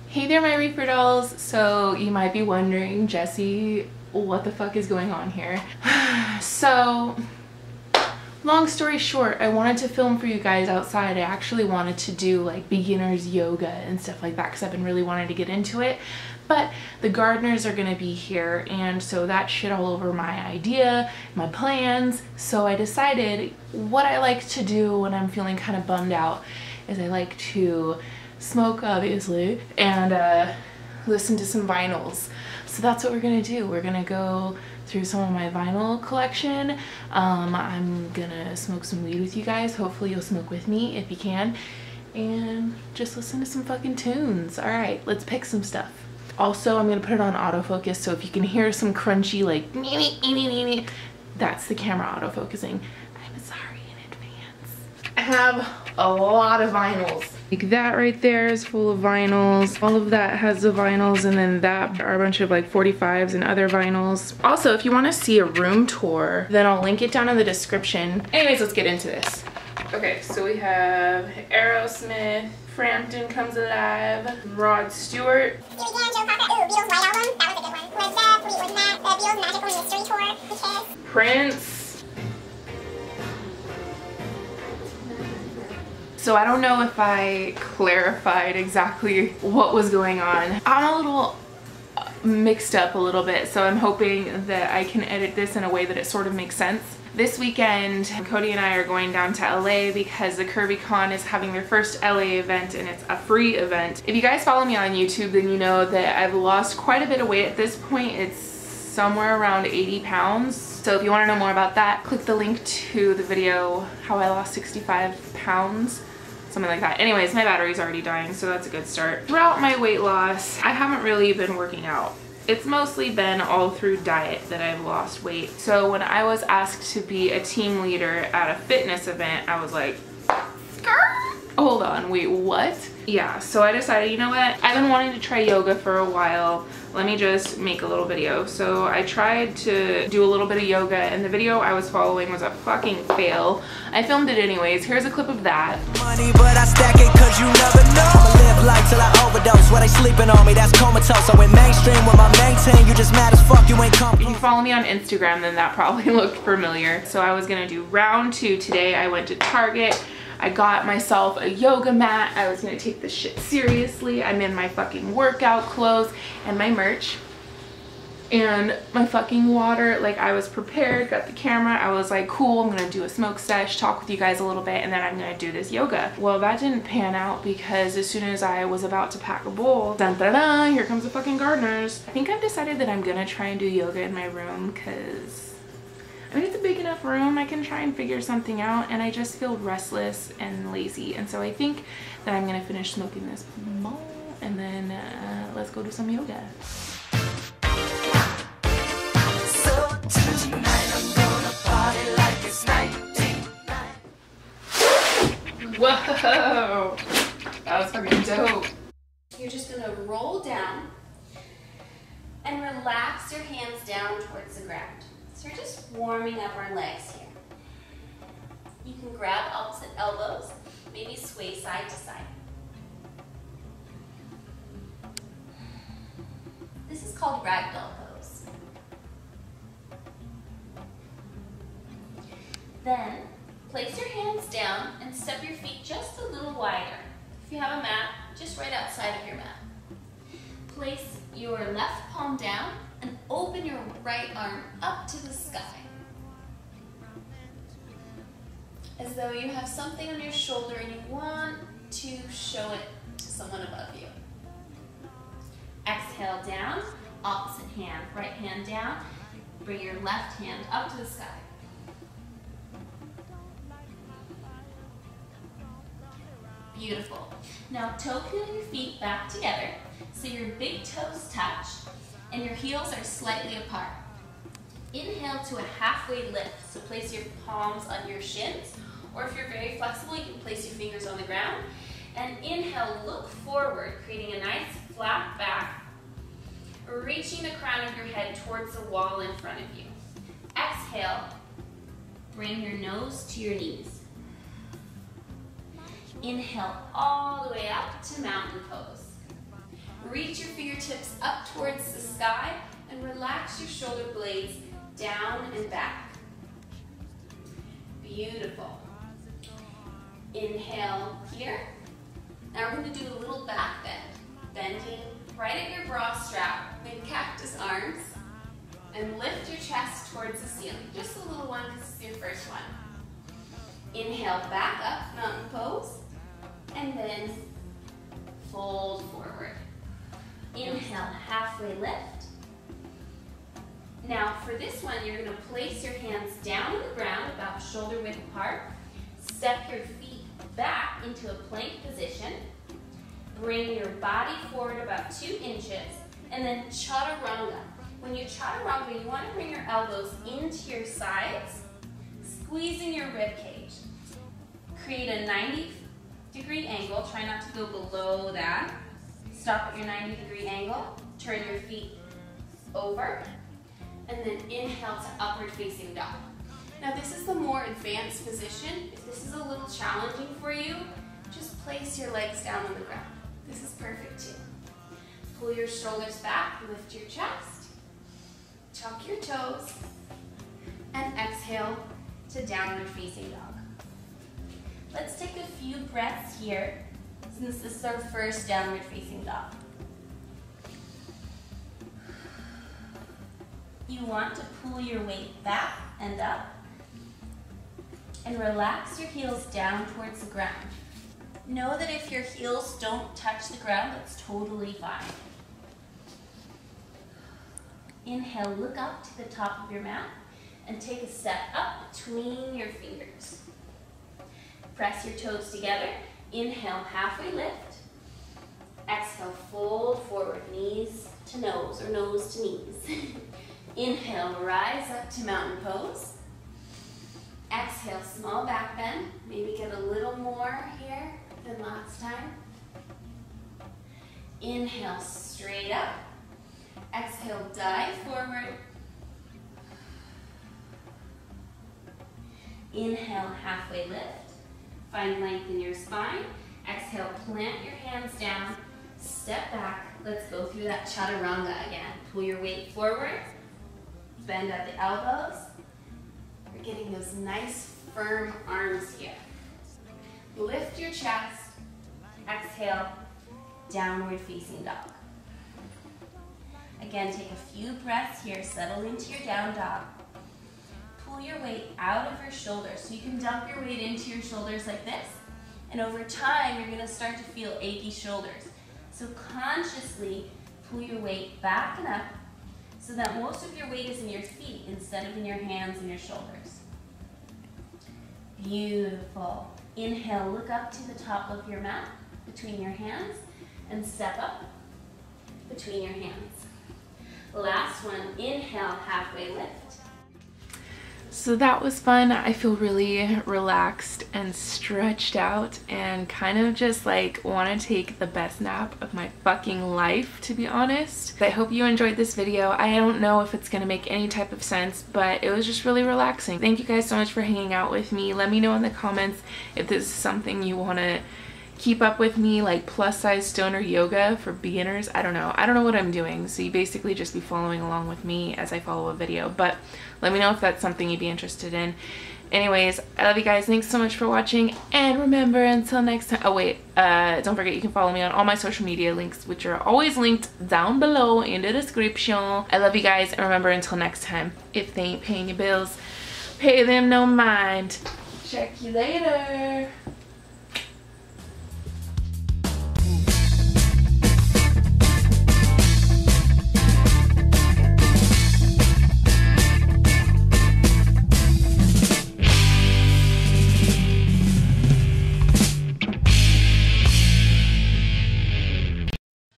Hey there, my Reaper dolls. So you might be wondering, Jessie, what the fuck is going on here? So long story short, I wanted to film for you guys outside. I actually wanted to do like beginners yoga and stuff like that because I've been really wanting to get into it. But the gardeners are gonna be here, and so that shit all over my idea, my plans. So I decided what I like to do when I'm feeling kind of bummed out is I like to smoke, obviously, and listen to some vinyls. So that's what we're gonna do. We're gonna go through some of my vinyl collection. I'm gonna smoke some weed with you guys. Hopefully you'll smoke with me if you can, and just listen to some fucking tunes. All right, let's pick some stuff. Also, I'm gonna put it on autofocus, so if you can hear some crunchy like that's the camera autofocusing. I'm sorry in advance. I have a lot of vinyls. Like that right there is full of vinyls. All of that has the vinyls, and then that are a bunch of like 45s and other vinyls. Also, if you want to see a room tour, then I'll link it down in the description. Anyways, let's get into this. Okay, so we have Aerosmith, Frampton Comes Alive, Rod Stewart, Prince. So I don't know if I clarified exactly what was going on. I'm a little mixed up a little bit, so I'm hoping that I can edit this in a way that it sort of makes sense. This weekend, Cody and I are going down to LA because the KirbyCon is having their first LA event, and it's a free event. If you guys follow me on YouTube, then you know that I've lost quite a bit of weight at this point. It's somewhere around 80 pounds. So if you want to know more about that, click the link to the video, How I Lost 65 Pounds. Something like that. Anyways, my battery's already dying, so that's a good start. Throughout my weight loss, I haven't really been working out. It's mostly been all through diet that I've lost weight. So when I was asked to be a team leader at a fitness event, I was like, hold on, wait, what? Yeah, so I decided, you know what? I've been wanting to try yoga for a while. Let me just make a little video. So I tried to do a little bit of yoga, and the video I was following was a fucking fail. I filmed it anyways. Here's a clip of that. Money, but I stack it 'cause you never know. I'ma live life till I overdose. Where they sleeping on me, that's comatose. I went mainstream with my main team. You just mad as fuck, you ain't come. If you follow me on Instagram, then that probably looked familiar. So I was gonna do round 2 today. I went to Target. I got myself a yoga mat. I was gonna take this shit seriously. I'm in my fucking workout clothes and my merch and my fucking water. Like, I was prepared, got the camera. I was like, cool, I'm gonna do a smoke sesh, talk with you guys a little bit, and then I'm gonna do this yoga. Well, that didn't pan out because as soon as I was about to pack a bowl, dun dun dun, here comes the fucking gardeners. I think I've decided that I'm gonna try and do yoga in my room because I mean, it's a big enough room. I can try and figure something out, and I just feel restless and lazy. And so I think that I'm gonna finish smoking this bowl, and then let's go do some yoga. So tonight I'm gonna party like it's 1999. Whoa, that was fucking dope. You're just gonna roll down and relax your hands down towards the ground. So we're just warming up our legs here. You can grab opposite elbows, maybe sway side to side. This is called ragdoll pose. Then place your hands down and step your feet just a little wider. If you have a mat, just right outside of your mat. Place your left palm down and open your right arm up to the sky. As though you have something on your shoulder and you want to show it to someone above you. Exhale down, opposite hand, right hand down. Bring your left hand up to the sky. Beautiful. Now toe peel your feet back together so your big toes touch and your heels are slightly apart. Inhale to a halfway lift, so place your palms on your shins, or if you're very flexible, you can place your fingers on the ground. And inhale, look forward, creating a nice flat back, reaching the crown of your head towards the wall in front of you. Exhale, bring your nose to your knees. Inhale all the way up to mountain pose. reach your fingertips up towards the sky and relax your shoulder blades down and back. Beautiful. Inhale here. Now we're going to do a little back bend, bending right at your bra strap in cactus arms, and lift your chest towards the ceiling. Just a little one because it's your first one. Inhale, back up, mountain pose, and then fold forward. Inhale, halfway lift. Now for this one, you're going to place your hands down on the ground about shoulder width apart. Step your feet back into a plank position. Bring your body forward about 2 inches, and then chaturanga. When you chaturanga, you want to bring your elbows into your sides, squeezing your rib cage. Create a 90-degree angle. Try not to go below that. Stop at your 90-degree angle. Turn your feet over, and then inhale to upward facing dog. Now this is the more advanced position. If this is a little challenging for you, just place your legs down on the ground. This is perfect too. Pull your shoulders back, lift your chest, tuck your toes, and exhale to downward facing dog. Let's take a few breaths here, since this is our first downward facing dog. You want to pull your weight back and up, and relax your heels down towards the ground. Know that if your heels don't touch the ground, that's totally fine. Inhale, look up to the top of your mat and take a step up between your fingers. Press your toes together. Inhale, halfway lift. Exhale, fold forward, knees to nose or nose to knees. Inhale, rise up to mountain pose. Exhale, small back bend. Maybe get a little more here than last time. Inhale, straight up. Exhale, dive forward. Inhale, halfway lift. Find length in your spine. Exhale, plant your hands down. Step back. Let's go through that chaturanga again. Pull your weight forward. Bend at the elbows. We're getting those nice firm arms here. Lift your chest. Exhale, downward facing dog. Again, take a few breaths here. Settle into your down dog. Pull your weight out of your shoulders. So you can dump your weight into your shoulders like this. And over time, you're going to start to feel achy shoulders. So consciously pull your weight back and up so that most of your weight is in your feet instead of in your hands and your shoulders. Beautiful. Inhale, look up to the top of your mat between your hands and step up between your hands. Last one, inhale, halfway lift. So that was fun. I feel really relaxed and stretched out and kind of just like want to take the best nap of my fucking life, to be honest. I hope you enjoyed this video. I don't know if it's going to make any type of sense, but it was just really relaxing. Thank you guys so much for hanging out with me. Let me know in the comments if this is something you want to keep up with me, like plus size stoner yoga for beginners. I don't know what I'm doing, so you basically just be following along with me as I follow a video, but let me know if that's something you'd be interested in. Anyways, I love you guys. Thanks so much for watching, and remember, until next time, don't forget you can follow me on all my social media links, which are always linked down below in the description. I love you guys, and remember, until next time, if they ain't paying your bills, pay them no mind. Check you later.